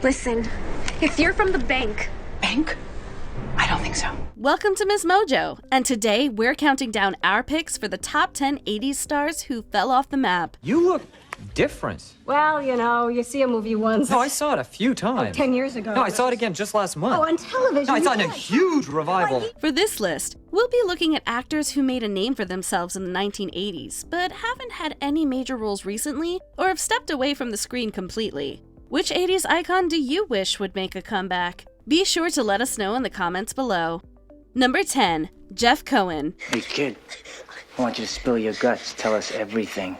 Listen, if you're from the bank... Bank? I don't think so. Welcome to MsMojo, and today we're counting down our picks for the top 10 80s stars who fell off the map. You look different. Well, you know, you see a movie once. No, I saw it a few times. 10 years ago. No, I saw it again just last month. Oh, on television. No, I saw it in a huge revival. For this list, we'll be looking at actors who made a name for themselves in the 1980s, but haven't had any major roles recently or have stepped away from the screen completely. Which 80s icon do you wish would make a comeback? Be sure to let us know in the comments below. Number 10, Jeff Cohen. Hey kid, I want you to spill your guts. Tell us everything.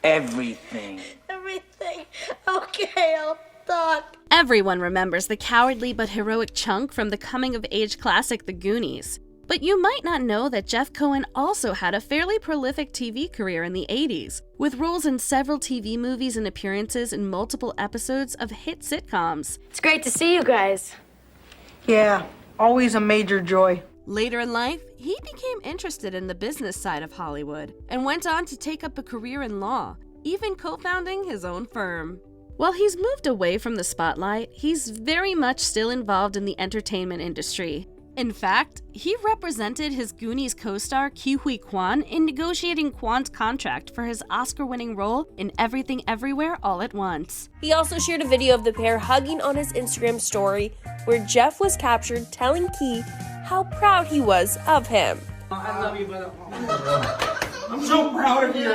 Everything. Everything. Okay, I'll talk. Everyone remembers the cowardly but heroic Chunk from the coming-of-age classic The Goonies. But you might not know that Jeff Cohen also had a fairly prolific TV career in the 80s, with roles in several TV movies and appearances in multiple episodes of hit sitcoms. It's great to see you guys. Yeah, always a major joy. Later in life, he became interested in the business side of Hollywood and went on to take up a career in law, even co-founding his own firm. While he's moved away from the spotlight, he's very much still involved in the entertainment industry. In fact, he represented his Goonies co-star Ke Huy Quan in negotiating Quan's contract for his Oscar-winning role in Everything Everywhere All at Once. He also shared a video of the pair hugging on his Instagram story, where Jeff was captured telling Ke how proud he was of him. I love you, brother. I'm so proud of you.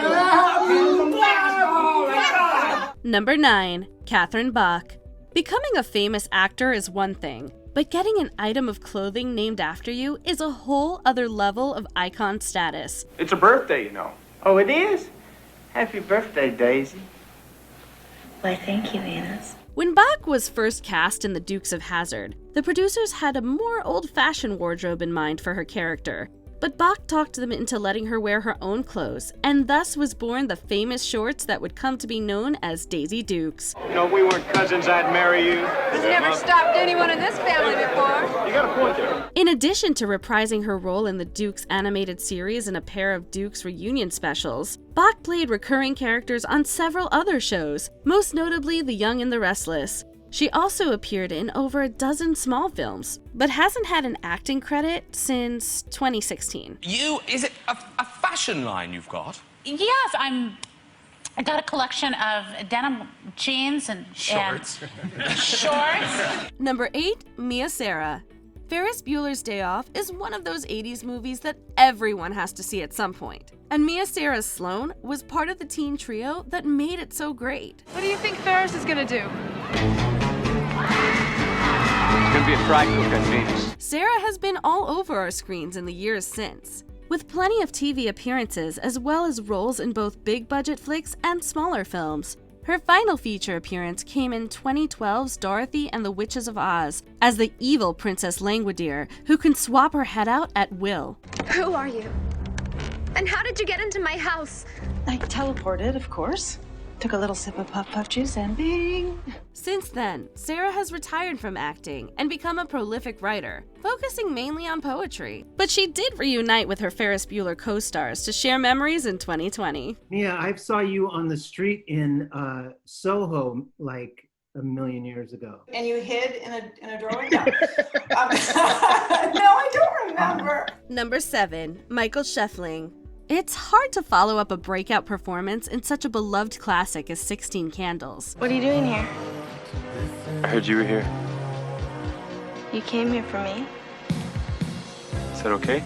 Number 9, Catherine Bach. Becoming a famous actor is one thing, but getting an item of clothing named after you is a whole other level of icon status. It's a birthday, you know. Oh, it is? Happy birthday, Daisy. Why, thank you, Enos. When Bach was first cast in The Dukes of Hazzard, the producers had a more old-fashioned wardrobe in mind for her character. But Bach talked them into letting her wear her own clothes, and thus was born the famous shorts that would come to be known as Daisy Dukes. You know, if we weren't cousins, I'd marry you. Has never stopped anyone in this family before. You got a point there. In addition to reprising her role in the Dukes animated series and a pair of Dukes reunion specials, Bach played recurring characters on several other shows, most notably The Young and the Restless. She also appeared in over a dozen small films, but hasn't had an acting credit since 2016. Is it a fashion line you've got? Yes, I got a collection of denim jeans and Shorts. shorts. Number 8, Mia Sara. Ferris Bueller's Day Off is one of those 80s movies that everyone has to see at some point. And Mia Sara's Sloane was part of the teen trio that made it so great. What do you think Ferris is gonna do? It's gonna be a fry cook on Venus. Sara has been all over our screens in the years since, with plenty of TV appearances as well as roles in both big-budget flicks and smaller films. Her final feature appearance came in 2012's Dorothy and the Witches of Oz as the evil Princess Langwidere, who can swap her head out at will. Who are you? And how did you get into my house? I teleported, of course. Took a little sip of puff juice and bing! Since then, Sara has retired from acting and become a prolific writer, focusing mainly on poetry. But she did reunite with her Ferris Bueller co-stars to share memories in 2020. Mia, I saw you on the street in Soho like a million years ago. And you hid in a doorway? No. No, I don't remember. Number 7, Michael SCHOEFFLING. It's hard to follow up a breakout performance in such a beloved classic as 16 Candles. What are you doing here? I heard you were here. You came here for me? Is that okay?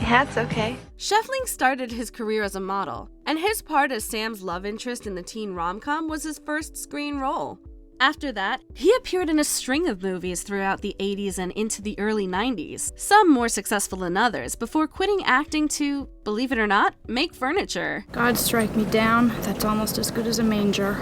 Yeah, it's okay. SCHOEFFLING started his career as a model, and his part as Sam's love interest in the teen rom-com was his first screen role. After that, he appeared in a string of movies throughout the 80s and into the early 90s, some more successful than others, before quitting acting to, believe it or not, make furniture. God strike me down, that's almost as good as a manger.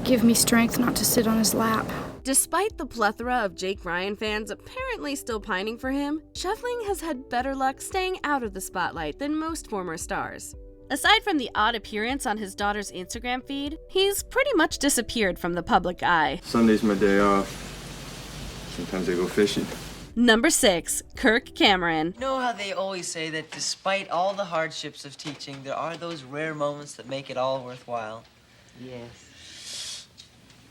Give me strength not to sit on his lap. Despite the plethora of Jake Ryan fans apparently still pining for him, SCHOEFFLING has had better luck staying out of the spotlight than most former stars. Aside from the odd appearance on his daughter's Instagram feed, he's pretty much disappeared from the public eye. Sunday's my day off. Sometimes I go fishing. Number 6, Kirk Cameron. You know how they always say that despite all the hardships of teaching, there are those rare moments that make it all worthwhile? Yes.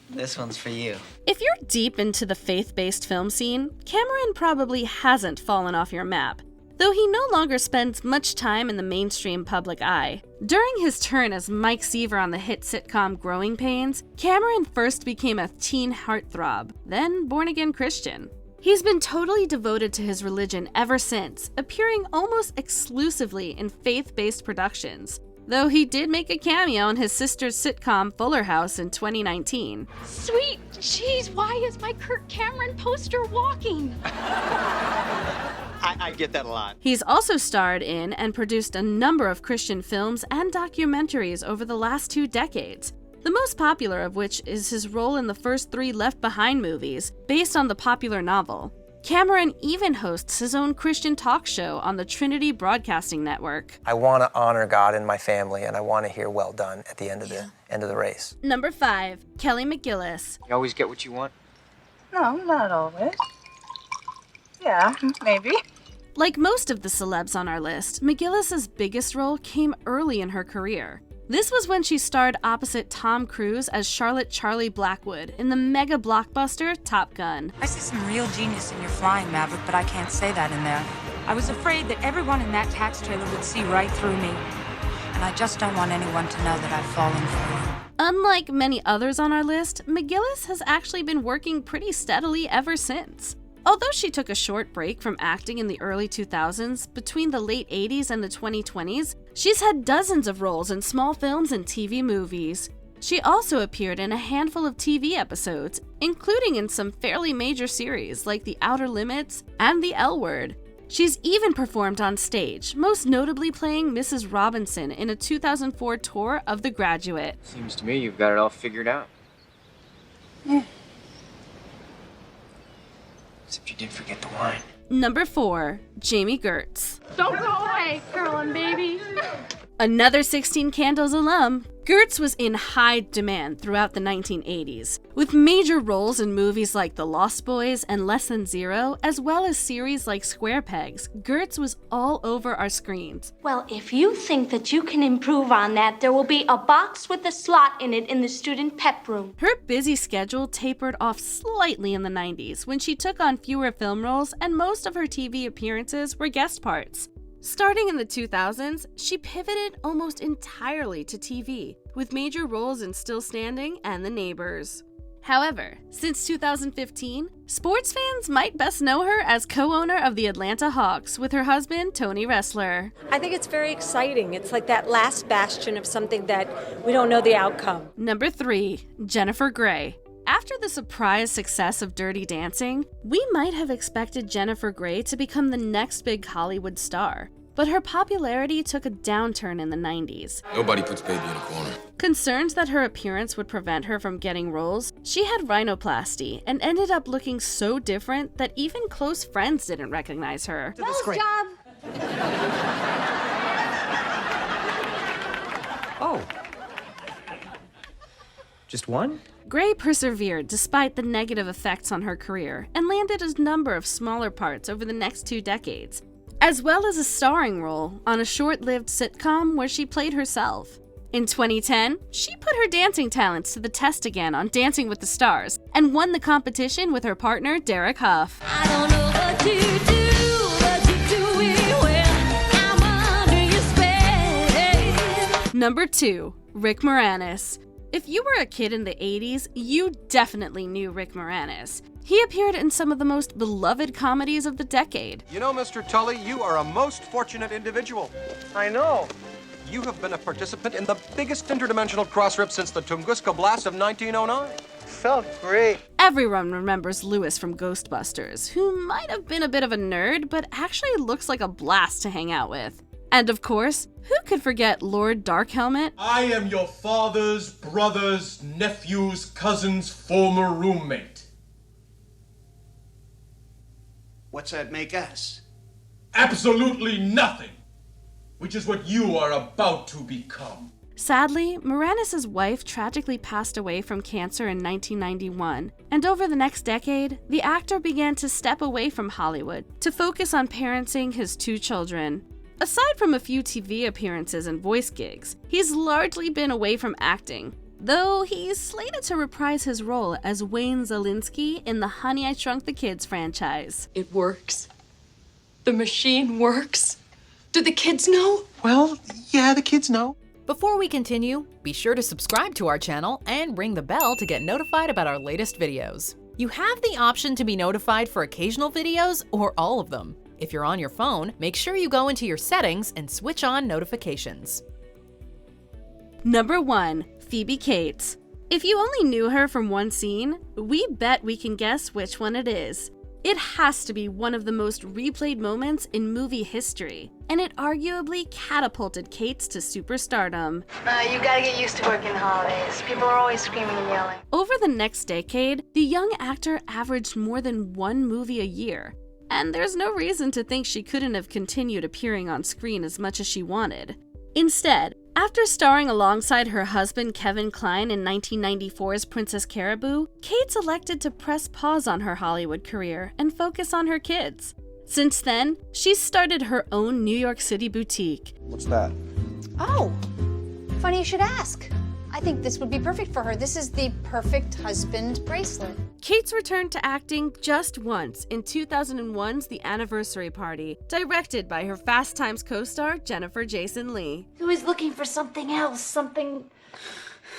This one's for you. If you're deep into the faith-based film scene, Cameron probably hasn't fallen off your map, though he no longer spends much time in the mainstream public eye. During his turn as Mike Seaver on the hit sitcom Growing Pains, Cameron first became a teen heartthrob, then born-again Christian. He's been totally devoted to his religion ever since, appearing almost exclusively in faith-based productions, though he did make a cameo in his sister's sitcom Fuller House in 2019. Sweet jeez, why is my Kirk Cameron poster walking? I get that a lot. He's also starred in and produced a number of Christian films and documentaries over the last 2 decades, the most popular of which is his role in the first 3 Left Behind movies, based on the popular novel. Cameron even hosts his own Christian talk show on the Trinity Broadcasting Network. I want to honor God in my family, and I want to hear well done at the end of the race. Number 5, Kelly McGillis. You always get what you want? No, not always. Yeah, maybe. Like most of the celebs on our list, McGillis's biggest role came early in her career. This was when she starred opposite Tom Cruise as Charlotte Charlie Blackwood in the mega blockbuster Top Gun. I see some real genius in your flying, Maverick, but I can't say that in there. I was afraid that everyone in that tax trailer would see right through me. And I just don't want anyone to know that I've fallen for you. Unlike many others on our list, McGillis has actually been working pretty steadily ever since. Although she took a short break from acting in the early 2000s, between the late 80s and the 2020s, she's had dozens of roles in small films and TV movies. She also appeared in a handful of TV episodes, including in some fairly major series like The Outer Limits and The L Word. She's even performed on stage, most notably playing Mrs. Robinson in a 2004 tour of The Graduate. Seems to me you've got it all figured out. Yeah. Except you did forget the wine. Number 4, JAMI GERTZ. Don't go away, Carolyn, baby. Another 16 Candles alum, GERTZ was in high demand throughout the 1980s, with major roles in movies like The Lost Boys and Less Than Zero, as well as series like Square Pegs. GERTZ was all over our screens. Well, if you think that you can improve on that, there will be a box with a slot in it in the student pep room. Her busy schedule tapered off slightly in the 90s when she took on fewer film roles and most of her TV appearances were guest parts. Starting in the 2000s, she pivoted almost entirely to TV, with major roles in Still Standing and The Neighbors. However, since 2015, sports fans might best know her as co-owner of the Atlanta Hawks with her husband, Tony Ressler. I think it's very exciting. It's like that last bastion of something that we don't know the outcome. Number 3, Jennifer Grey. After the surprise success of Dirty Dancing, we might have expected Jennifer Grey to become the next big Hollywood star, but her popularity took a downturn in the 90s. Nobody puts baby in a corner. Concerned that her appearance would prevent her from getting roles, she had rhinoplasty and ended up looking so different that even close friends didn't recognize her. Nose job. Oh. Just one? Grey persevered despite the negative effects on her career and landed a number of smaller parts over the next 2 decades, as well as a starring role on a short-lived sitcom where she played herself. In 2010, she put her dancing talents to the test again on Dancing with the Stars and won the competition with her partner Derek Hough. I don't know what you do, but you do it well. I'm under your spell. Number 2, Rick Moranis. If you were a kid in the 80s, you definitely knew Rick Moranis. He appeared in some of the most beloved comedies of the decade. You know, Mr. Tully, you are a most fortunate individual. I know. You have been a participant in the biggest interdimensional cross-rip since the Tunguska Blast of 1909. Felt great. Everyone remembers Lewis from Ghostbusters, who might have been a bit of a nerd, but actually looks like a blast to hang out with. And of course, who could forget Lord Darkhelmet? I am your father's brother's nephew's cousin's former roommate. What's that make us? Absolutely nothing, which is what you are about to become. Sadly, Moranis' wife tragically passed away from cancer in 1991, and over the next decade, the actor began to step away from Hollywood to focus on parenting his 2 children. Aside from a few TV appearances and voice gigs, he's largely been away from acting. though he's slated to reprise his role as Wayne Zelinsky in the Honey, I Shrunk the Kids franchise. It works. The machine works. Do the kids know? Well, yeah, the kids know. Before we continue, be sure to subscribe to our channel and ring the bell to get notified about our latest videos. You have the option to be notified for occasional videos or all of them. If you're on your phone, make sure you go into your settings and switch on notifications. Number 1. Phoebe Cates. If you only knew her from one scene, we bet we can guess which one it is. It has to be one of the most replayed moments in movie history, and it arguably catapulted Cates to superstardom. You gotta get used to working the holidays. People are always screaming and yelling. Over the next decade, the young actor averaged more than one movie a year, and there's no reason to think she couldn't have continued appearing on screen as much as she wanted. Instead, after starring alongside her husband Kevin Kline in 1994's Princess Caraboo, Cates elected to press pause on her Hollywood career and focus on her kids. Since then, she's started her own New York City boutique. What's that? Oh, funny you should ask. I think this would be perfect for her. This is the perfect husband bracelet. Cates returned to acting just once in 2001's The Anniversary Party, directed by her Fast Times co-star Jennifer Jason Leigh. Who is looking for something else, something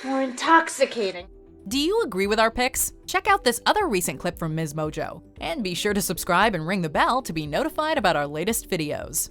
more intoxicating? Do you agree with our picks? Check out this other recent clip from MsMojo, and be sure to subscribe and ring the bell to be notified about our latest videos.